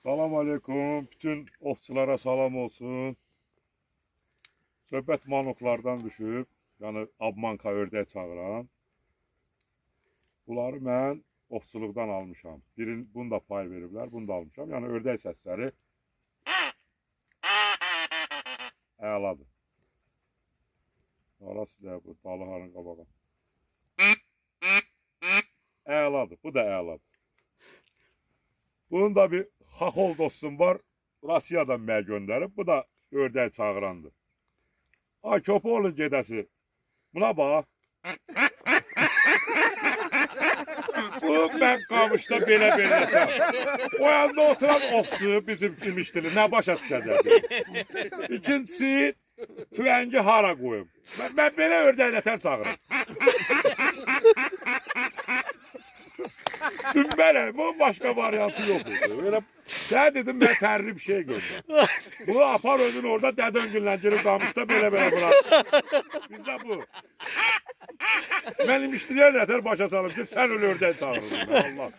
Salam aleyküm. Bütün ovçulara salam olsun. Söhbət manoklardan düşüb. Yəni Abmanka ördək çağıran. Bunları mən ovçuluqdan almışam. Bunu da pay veriblər, bunu da almışam. Yəni ördək səsləri əladır. Arası da bu dalıların qabağı. Əladır, bu da əladır. Bunun da bir xaxol dostum var. Rusiyadan mənə göndərib. Bu da ördək çağırandır. Ay Köpoğlu'nun gedəsi. Buna bax. Bu mən qamışda belə-belətəm. O yanda oturan ovçu bizim kimişdir. Nə başa düşəcək? İkincisi, tüvəngi hara qoyum. Mən belə ördəklə çağırım. Tümbələ, bunun başqa variantı yox idi. Öyle, sən dedim, mən tərli bir şey gördüm. Bunu apar özün orada dədön günləndirib qamışda belə-belə bırak. Bizdə bu. Mən imişdiriyə nətər başa salım ki, sən öyle ördək çağırırdın. Allah.